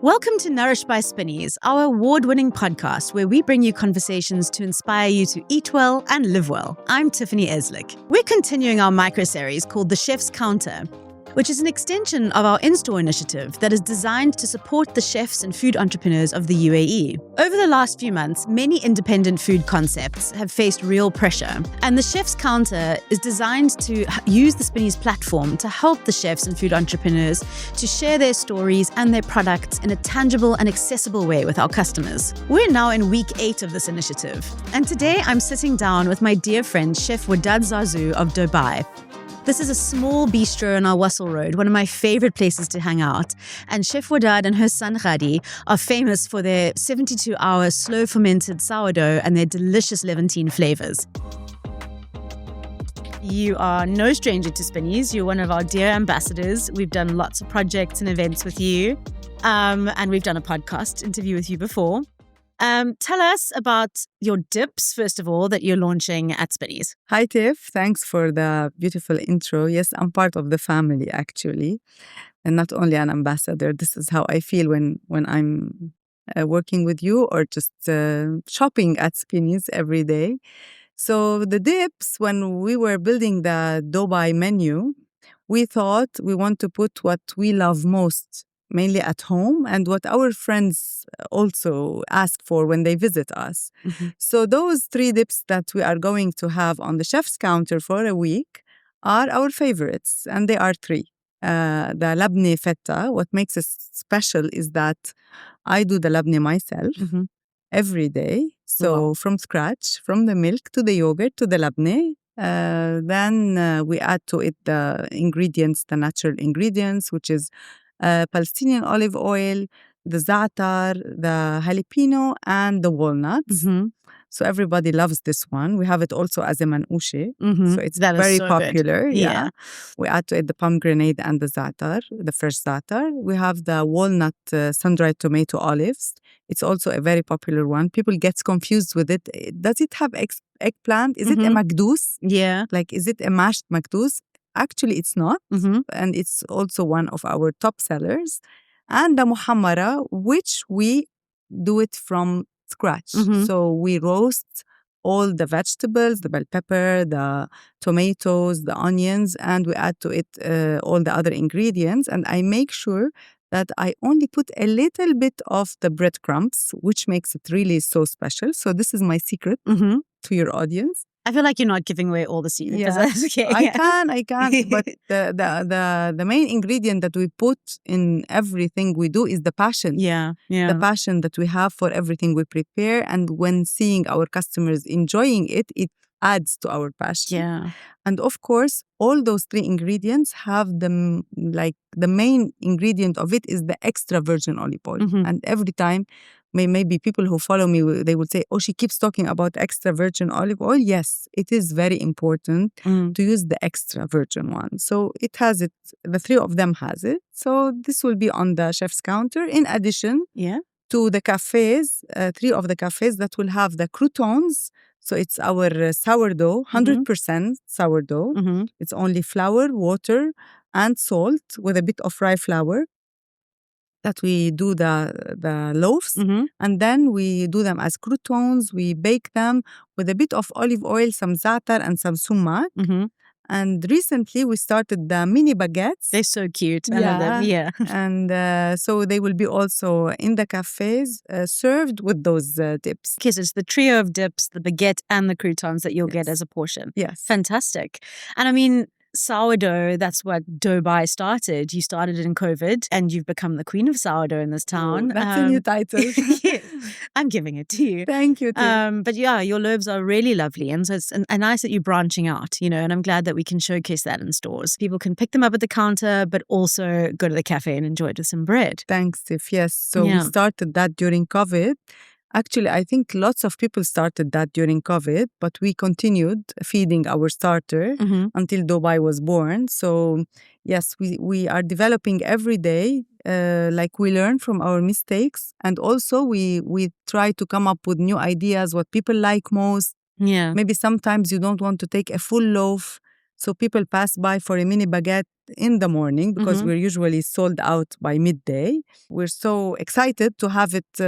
Welcome to Nourished by Spinneys, our award-winning podcast where we bring you conversations to inspire you to eat well and live well. I'm Tiffany Eslick. We're continuing our micro-series called The Chef's Counter, which is an extension of our in-store initiative that is designed to support the chefs and food entrepreneurs of the UAE. Over the last few months, many independent food concepts have faced real pressure, and the Chef's Counter is designed to use the Spinneys platform to help the chefs and food entrepreneurs to share their stories and their products in a tangible and accessible way with our customers. We're now in week 8 of this initiative, and today I'm sitting down with my dear friend, Chef Wadad Zarzour of Doughbai. This is a small bistro on Al Wasl Road, one of my favorite places to hang out. And Chef Wadad and her son Ghadi are famous for their 72-hour slow fermented sourdough and their delicious Levantine flavours. You are no stranger to Spinneys. You're one of our dear ambassadors. We've done lots of projects and events with you. And we've done a podcast interview with you before. Tell us about your dips, first of all, that you're launching at Spinneys. Hi, Tiff. Thanks for the beautiful intro. Yes, I'm part of the family, actually, and not only an ambassador. This is how I feel when I'm working with you or just shopping at Spinneys every day. So the dips, when we were building the Doughbai menu, we thought we want to put what we love most mainly at home and what our friends also ask for when they visit us. Mm-hmm. So those 3 dips that we are going to have on the chef's counter for a week are our favorites, and they are 3. The labneh feta, what makes it special is that I do the labneh myself every day. So from scratch, from the milk to the yogurt to the labneh. Then we add to it the ingredients, the natural ingredients, which is Palestinian olive oil, the za'atar, the jalapeno, and the walnuts. Mm-hmm. So everybody loves this one. We have it also as a manouche. Mm-hmm. So it's very popular. Yeah. We add to it the pomegranate and the za'atar, the fresh za'atar. We have the walnut sundried tomato olives. It's also a very popular one. People get confused with it. Does it have eggplant? Is it a makdoos? Yeah. Like, is it a mashed makdoos? Actually, it's not. Mm-hmm. And it's also one of our top sellers. And the muhamara, which we do it from scratch. Mm-hmm. So we roast all the vegetables, the bell pepper, the tomatoes, the onions, and we add to it all the other ingredients. And I make sure that I only put a little bit of the breadcrumbs, which makes it really so special. So this is my secret to your audience. I feel like you're not giving away all the secrets. Yeah. Okay. I can. But the main ingredient that we put in everything we do is the passion. Yeah. The passion that we have for everything we prepare. And when seeing our customers enjoying it, it adds to our passion. Yeah. And of course, all those 3 ingredients have the main ingredient of it is the extra virgin olive oil. Mm-hmm. And every time, maybe people who follow me, they would say, oh, she keeps talking about extra virgin olive oil. Yes, it is very important to use the extra virgin one. So it has it, the 3 of them has it. So this will be on the chef's counter. In addition to the cafes, 3 of the cafes that will have the croutons. So it's our sourdough, 100% sourdough. Mm-hmm. It's only flour, water, and salt with a bit of rye flour. That we do the loaves, and then we do them as croutons. We bake them with a bit of olive oil, some za'atar, and some sumac. Mm-hmm. And recently we started the mini baguettes. They're so cute. I love them. Yeah. And so they will be also in the cafes served with those dips. Okay, so it's the trio of dips, the baguette, and the croutons that you'll get as a portion. Yes. Fantastic. And I mean, sourdough, that's what Doughbai started. You started it in COVID and you've become the queen of sourdough in this town. Oh, that's a new title. Yeah, I'm giving it to you. Thank you. But yeah, your loaves are really lovely. And so it's nice that you're branching out, and I'm glad that we can showcase that in stores. People can pick them up at the counter, but also go to the cafe and enjoy it with some bread. Thanks, Tiff. Yes. So we started that during COVID. Actually, I think lots of people started that during COVID, but we continued feeding our starter until Doughbai was born. So yes, we are developing every day, like we learn from our mistakes. And also we try to come up with new ideas, what people like most. Yeah. Maybe sometimes you don't want to take a full loaf. So people pass by for a mini baguette in the morning because we're usually sold out by midday. We're so excited to have it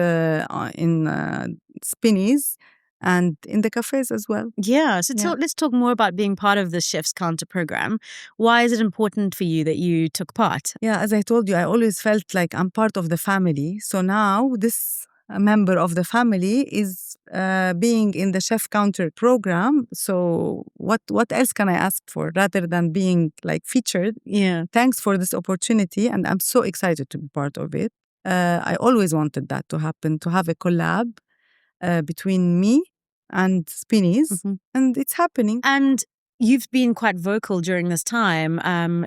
in Spinneys and in the cafes as well. Yeah. So let's talk more about being part of the Chef's Counter program. Why is it important for you that you took part? Yeah, as I told you, I always felt like I'm part of the family. So now this member of the family is being in the Chef Counter program. So what else can I ask for rather than being like featured? Yeah. Thanks for this opportunity, and I'm so excited to be part of it. I always wanted that to happen, to have a collab between me and Spinneys, and it's happening. And you've been quite vocal during this time.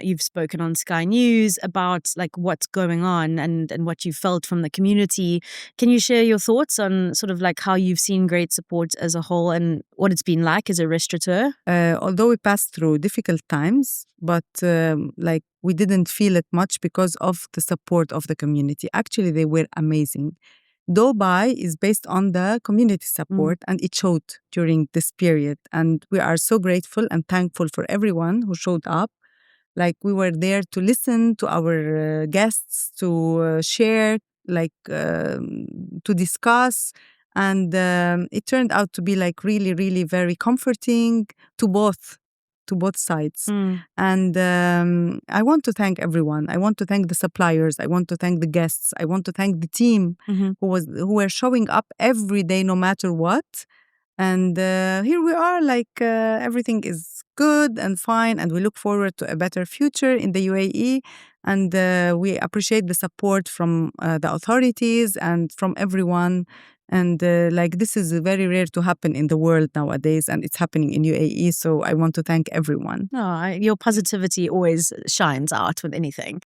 You've spoken on Sky News about like what's going on and what you felt from the community. Can you share your thoughts on sort of like how you've seen great support as a whole and what it's been like as a restaurateur? Although we passed through difficult times, but like we didn't feel it much because of the support of the community. Actually, they were amazing. Doughbai is based on the community support, and it showed during this period. And we are so grateful and thankful for everyone who showed up. Like we were there to listen to our guests, to share, to discuss. And it turned out to be like really, really very comforting to both sides. And I want to thank everyone. I want to thank the suppliers. I want to thank the guests. I want to thank the team who were showing up every day, no matter what. And here we are, like everything is good and fine, and we look forward to a better future in the UAE. And we appreciate the support from the authorities and from everyone. And like this is very rare to happen in the world nowadays, and it's happening in UAE. So I want to thank everyone. Your positivity always shines out with anything.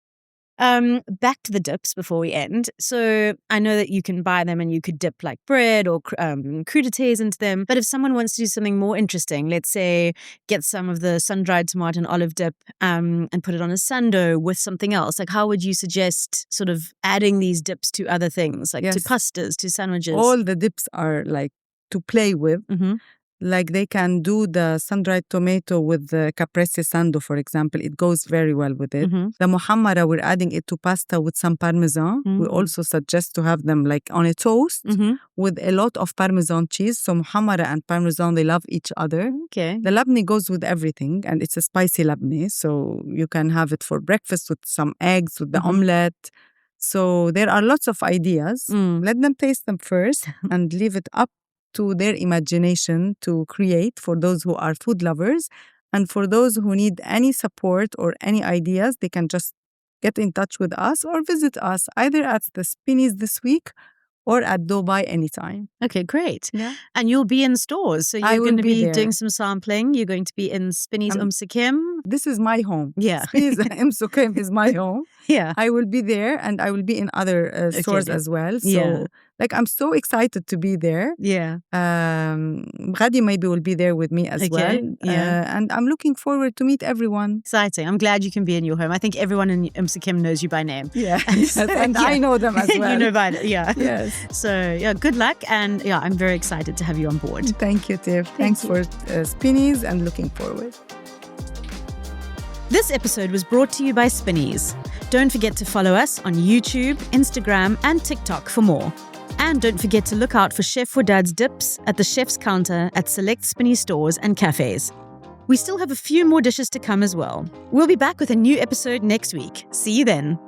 Back to the dips before we end. So I know that you can buy them and you could dip like bread or crudités into them. But if someone wants to do something more interesting, let's say get some of the sun-dried tomato and olive dip and put it on a sundough with something else, like how would you suggest sort of adding these dips to other things, like to pastas, to sandwiches? All the dips are like to play with. Like they can do the sun-dried tomato with the caprese sando, for example. It goes very well with it. The muhamara, we're adding it to pasta with some parmesan. We also suggest to have them like on a toast with a lot of parmesan cheese. So muhamara and parmesan, they love each other. Okay. The labneh goes with everything, and it's a spicy labneh. So you can have it for breakfast with some eggs, with the omelette. So there are lots of ideas. Let them taste them first and leave it up to their imagination to create for those who are food lovers. And for those who need any support or any ideas, they can just get in touch with us or visit us either at the Spinneys this week or at Doughbai anytime. Okay, great. Yeah. And you'll be in stores. So you're going to be doing some sampling. You're going to be in Spinneys Sikim. This is my home. Yeah. Spinneys Sikim is my home. Yeah. I will be there, and I will be in other stores as well. So like I'm so excited to be there. Yeah. Ghadi maybe will be there with me as well. Yeah. And I'm looking forward to meet everyone. Exciting. I'm glad you can be in your home. I think everyone in Sikim knows you by name. Yeah. And I know them as well. You know by it. Yeah. Yes. So yeah, good luck. And yeah, I'm very excited to have you on board. Thank you, Tiff. Thanks for Spinneys, and looking forward. This episode was brought to you by Spinneys. Don't forget to follow us on YouTube, Instagram, and TikTok for more. And don't forget to look out for Chef Wadad's dips at the Chef's Counter at select Spinneys stores and cafes. We still have a few more dishes to come as well. We'll be back with a new episode next week. See you then.